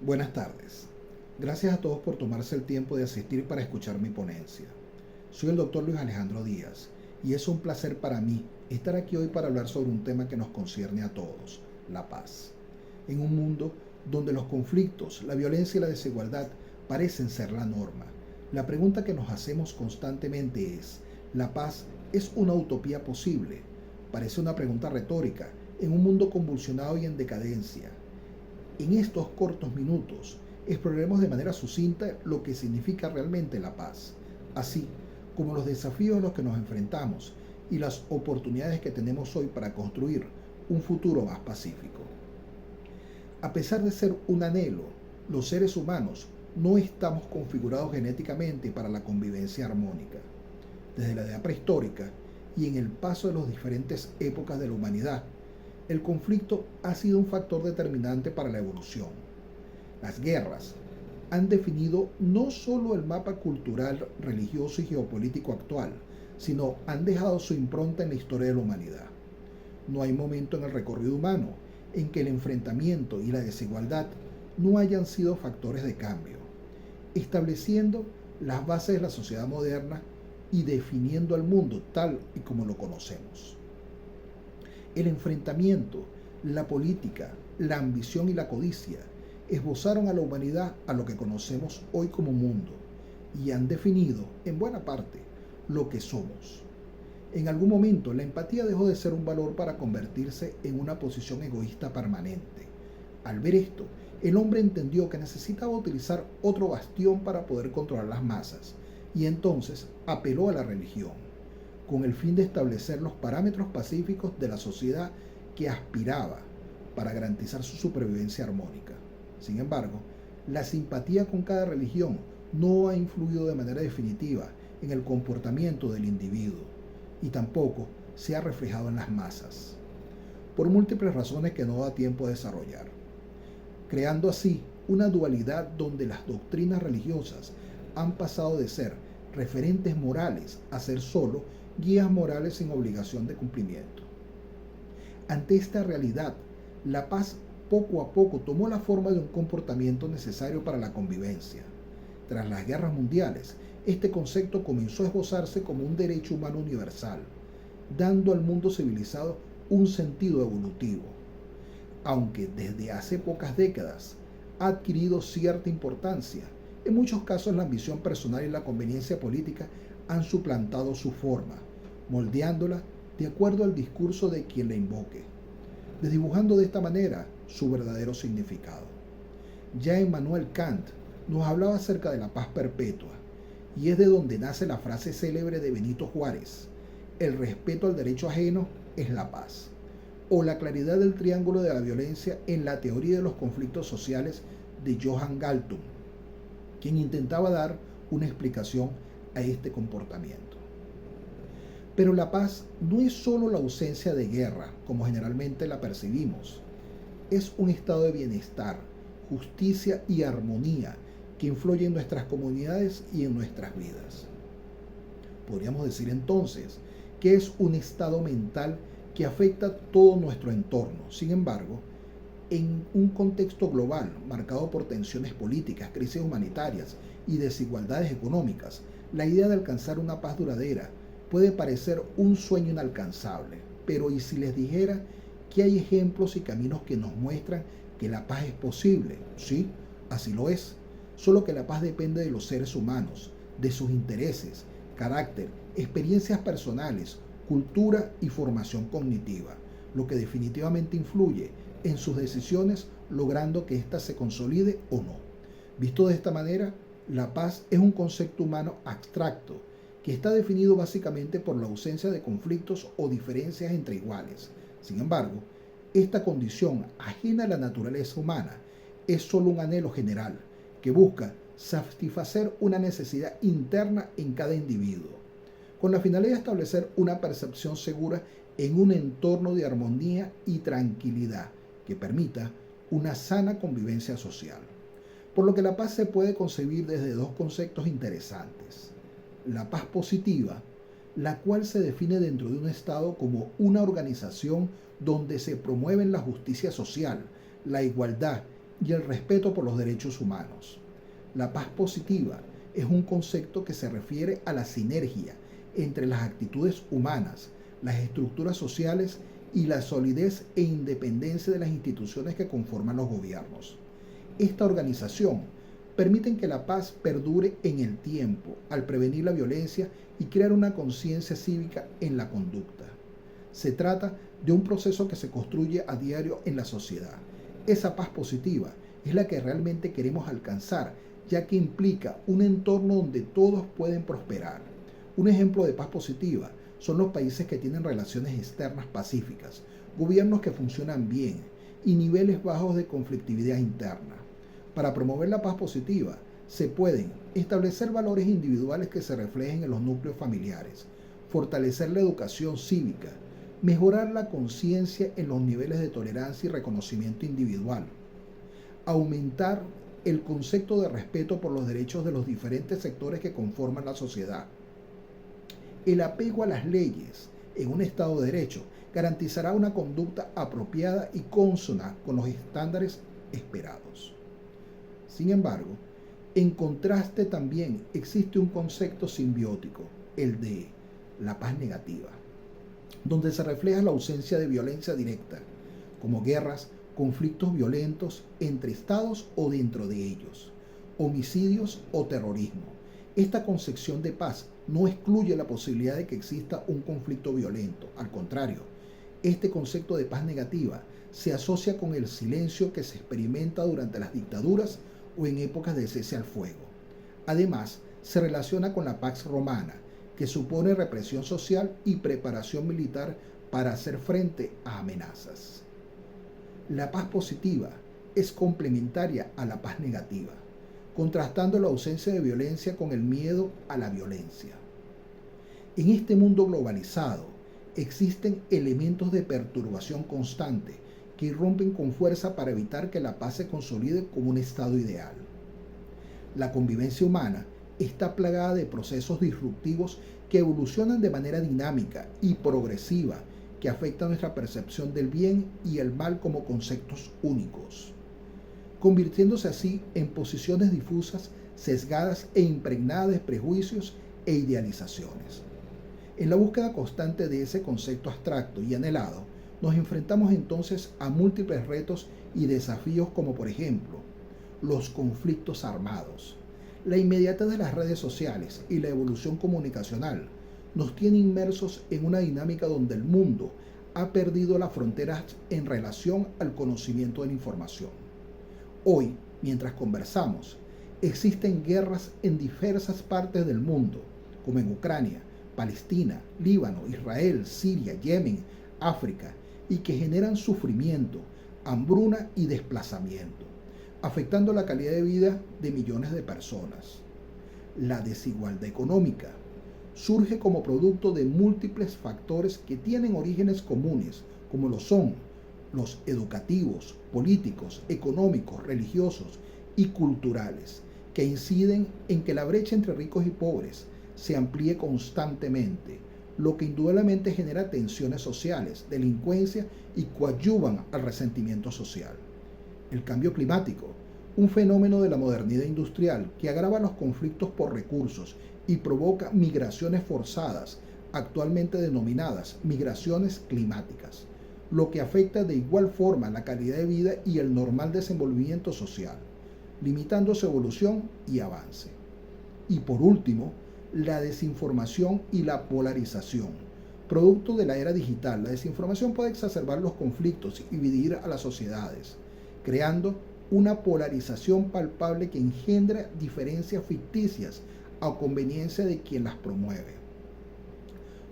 Buenas tardes. Gracias a todos por tomarse el tiempo de asistir para escuchar mi ponencia. Soy el doctor Luis Alejandro Díaz y es un placer para mí estar aquí hoy para hablar sobre un tema que nos concierne a todos, la paz. En un mundo donde los conflictos, la violencia y la desigualdad parecen ser la norma, la pregunta que nos hacemos constantemente es, ¿la paz es una utopía posible? Parece una pregunta retórica en un mundo convulsionado y en decadencia. En estos cortos minutos exploraremos de manera sucinta lo que significa realmente la paz, así como los desafíos a los que nos enfrentamos y las oportunidades que tenemos hoy para construir un futuro más pacífico. A pesar de ser un anhelo, los seres humanos no estamos configurados genéticamente para la convivencia armónica. Desde la edad prehistórica y en el paso de las diferentes épocas de la humanidad, el conflicto ha sido un factor determinante para la evolución. Las guerras han definido no solo el mapa cultural, religioso y geopolítico actual, sino han dejado su impronta en la historia de la humanidad. No hay momento en el recorrido humano en que el enfrentamiento y la desigualdad no hayan sido factores de cambio, estableciendo las bases de la sociedad moderna y definiendo al mundo tal y como lo conocemos. El enfrentamiento, la política, la ambición y la codicia esbozaron a la humanidad a lo que conocemos hoy como mundo y han definido, en buena parte, lo que somos. En algún momento, la empatía dejó de ser un valor para convertirse en una posición egoísta permanente. Al ver esto, el hombre entendió que necesitaba utilizar otro bastión para poder controlar las masas y entonces apeló a la religión, con el fin de establecer los parámetros pacíficos de la sociedad que aspiraba para garantizar su supervivencia armónica. Sin embargo, la simpatía con cada religión no ha influido de manera definitiva en el comportamiento del individuo y tampoco se ha reflejado en las masas, por múltiples razones que no da tiempo a desarrollar, creando así una dualidad donde las doctrinas religiosas han pasado de ser referentes morales a ser solo guías morales sin obligación de cumplimiento. Ante esta realidad, la paz poco a poco tomó la forma de un comportamiento necesario para la convivencia. Tras las guerras mundiales, este concepto comenzó a esbozarse como un derecho humano universal, dando al mundo civilizado un sentido evolutivo. Aunque desde hace pocas décadas ha adquirido cierta importancia, en muchos casos la ambición personal y la conveniencia política han suplantado su forma, moldeándola de acuerdo al discurso de quien la invoque, desdibujando de esta manera su verdadero significado. Ya Immanuel Kant nos hablaba acerca de la paz perpetua, y es de donde nace la frase célebre de Benito Juárez: el respeto al derecho ajeno es la paz, o la claridad del triángulo de la violencia en la teoría de los conflictos sociales de Johann Galtung, quien intentaba dar una explicación a este comportamiento. Pero la paz no es solo la ausencia de guerra, como generalmente la percibimos. Es un estado de bienestar, justicia y armonía que influye en nuestras comunidades y en nuestras vidas. Podríamos decir entonces que es un estado mental que afecta todo nuestro entorno. Sin embargo, en un contexto global marcado por tensiones políticas, crisis humanitarias y desigualdades económicas, la idea de alcanzar una paz duradera puede parecer un sueño inalcanzable. Pero ¿y si les dijera que hay ejemplos y caminos que nos muestran que la paz es posible? Sí, así lo es. Solo que la paz depende de los seres humanos, de sus intereses, carácter, experiencias personales, cultura y formación cognitiva, lo que definitivamente influye en sus decisiones, logrando que ésta se consolide o no. Visto de esta manera, la paz es un concepto humano abstracto que está definido básicamente por la ausencia de conflictos o diferencias entre iguales. Sin embargo, esta condición ajena a la naturaleza humana es solo un anhelo general que busca satisfacer una necesidad interna en cada individuo, con la finalidad de establecer una percepción segura en un entorno de armonía y tranquilidad que permita una sana convivencia social. Por lo que la paz se puede concebir desde dos conceptos interesantes: la paz positiva, la cual se define dentro de un Estado como una organización donde se promueven la justicia social, la igualdad y el respeto por los derechos humanos. La paz positiva es un concepto que se refiere a la sinergia entre las actitudes humanas, las estructuras sociales y la solidez e independencia de las instituciones que conforman los gobiernos. Esta organización permite que la paz perdure en el tiempo al prevenir la violencia y crear una conciencia cívica en la conducta. Se trata de un proceso que se construye a diario en la sociedad. Esa paz positiva es la que realmente queremos alcanzar, ya que implica un entorno donde todos pueden prosperar. Un ejemplo de paz positiva son los países que tienen relaciones externas pacíficas, gobiernos que funcionan bien y niveles bajos de conflictividad interna. Para promover la paz positiva, se pueden establecer valores individuales que se reflejen en los núcleos familiares, fortalecer la educación cívica, mejorar la conciencia en los niveles de tolerancia y reconocimiento individual, aumentar el concepto de respeto por los derechos de los diferentes sectores que conforman la sociedad. El apego a las leyes en un Estado de Derecho garantizará una conducta apropiada y consona con los estándares esperados. Sin embargo, en contraste también existe un concepto simbiótico, el de la paz negativa, donde se refleja la ausencia de violencia directa, como guerras, conflictos violentos entre estados o dentro de ellos, homicidios o terrorismo. Esta concepción de paz no excluye la posibilidad de que exista un conflicto violento. Al contrario, este concepto de paz negativa se asocia con el silencio que se experimenta durante las dictaduras o en épocas de cese al fuego. Además, se relaciona con la Pax Romana, que supone represión social y preparación militar para hacer frente a amenazas. La paz positiva es complementaria a la paz negativa, contrastando la ausencia de violencia con el miedo a la violencia. En este mundo globalizado existen elementos de perturbación constante que irrumpen con fuerza para evitar que la paz se consolide como un estado ideal. La convivencia humana está plagada de procesos disruptivos que evolucionan de manera dinámica y progresiva, que afectan nuestra percepción del bien y el mal como conceptos únicos, convirtiéndose así en posiciones difusas, sesgadas e impregnadas de prejuicios e idealizaciones. En la búsqueda constante de ese concepto abstracto y anhelado, nos enfrentamos entonces a múltiples retos y desafíos como por ejemplo, los conflictos armados. La inmediatez de las redes sociales y la evolución comunicacional nos tiene inmersos en una dinámica donde el mundo ha perdido las fronteras en relación al conocimiento de la información. Hoy, mientras conversamos, existen guerras en diversas partes del mundo, como en Ucrania, Palestina, Líbano, Israel, Siria, Yemen, África, y que generan sufrimiento, hambruna y desplazamiento, afectando la calidad de vida de millones de personas. La desigualdad económica surge como producto de múltiples factores que tienen orígenes comunes, como lo son los educativos, políticos, económicos, religiosos y culturales, que inciden en que la brecha entre ricos y pobres se amplíe constantemente, lo que indudablemente genera tensiones sociales, delincuencia y coadyuvan al resentimiento social. El cambio climático, un fenómeno de la modernidad industrial que agrava los conflictos por recursos y provoca migraciones forzadas, actualmente denominadas migraciones climáticas, lo que afecta de igual forma la calidad de vida y el normal desenvolvimiento social, limitando su evolución y avance. Y por último, la desinformación y la polarización. Producto de la era digital, la desinformación puede exacerbar los conflictos y dividir a las sociedades, creando una polarización palpable que engendra diferencias ficticias a conveniencia de quien las promueve.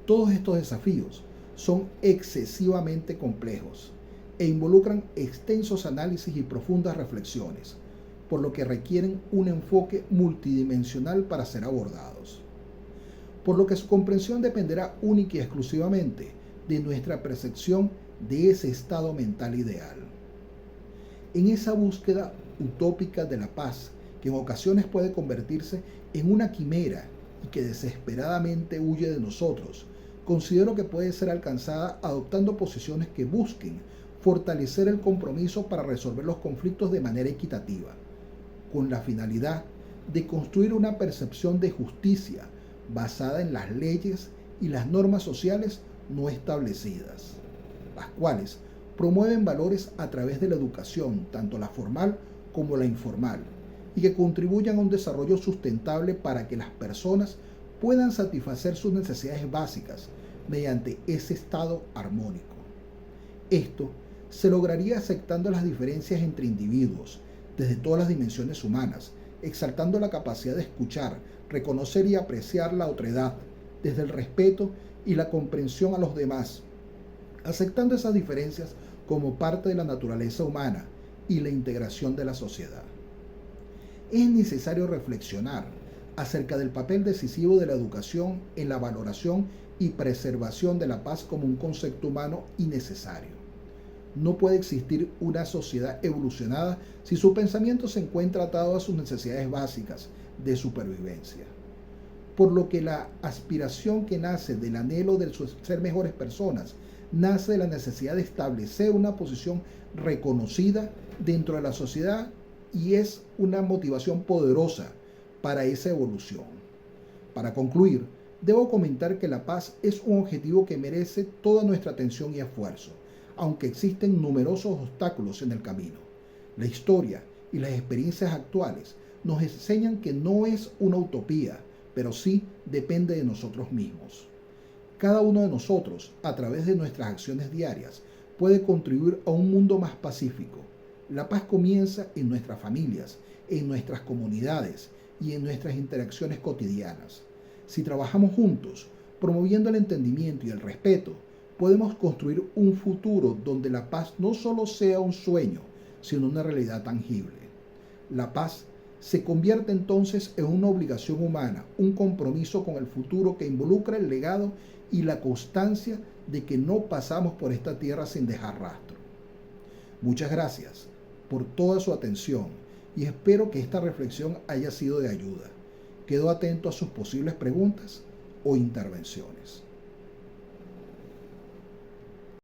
Todos estos desafíos son excesivamente complejos e involucran extensos análisis y profundas reflexiones, por lo que requieren un enfoque multidimensional para ser abordados. Por lo que su comprensión dependerá única y exclusivamente de nuestra percepción de ese estado mental ideal. En esa búsqueda utópica de la paz, que en ocasiones puede convertirse en una quimera y que desesperadamente huye de nosotros, considero que puede ser alcanzada adoptando posiciones que busquen fortalecer el compromiso para resolver los conflictos de manera equitativa, con la finalidad de construir una percepción de justicia basada en las leyes y las normas sociales no establecidas, las cuales promueven valores a través de la educación, tanto la formal como la informal, y que contribuyan a un desarrollo sustentable para que las personas puedan satisfacer sus necesidades básicas mediante ese estado armónico. Esto se lograría aceptando las diferencias entre individuos desde todas las dimensiones humanas, exaltando la capacidad de escuchar, reconocer y apreciar la otredad, desde el respeto y la comprensión a los demás, aceptando esas diferencias como parte de la naturaleza humana y la integración de la sociedad. Es necesario reflexionar acerca del papel decisivo de la educación en la valoración y preservación de la paz como un concepto humano y necesario. No puede existir una sociedad evolucionada si su pensamiento se encuentra atado a sus necesidades básicas de supervivencia. Por lo que la aspiración que nace del anhelo de ser mejores personas nace de la necesidad de establecer una posición reconocida dentro de la sociedad y es una motivación poderosa para esa evolución. Para concluir, debo comentar que la paz es un objetivo que merece toda nuestra atención y esfuerzo, aunque existen numerosos obstáculos en el camino. La historia y las experiencias actuales nos enseñan que no es una utopía, pero sí depende de nosotros mismos. Cada uno de nosotros, a través de nuestras acciones diarias, puede contribuir a un mundo más pacífico. La paz comienza en nuestras familias, en nuestras comunidades y en nuestras interacciones cotidianas. Si trabajamos juntos, promoviendo el entendimiento y el respeto, podemos construir un futuro donde la paz no solo sea un sueño, sino una realidad tangible. La paz se convierte entonces en una obligación humana, un compromiso con el futuro que involucra el legado y la constancia de que no pasamos por esta tierra sin dejar rastro. Muchas gracias por toda su atención y espero que esta reflexión haya sido de ayuda. Quedo atento a sus posibles preguntas o intervenciones.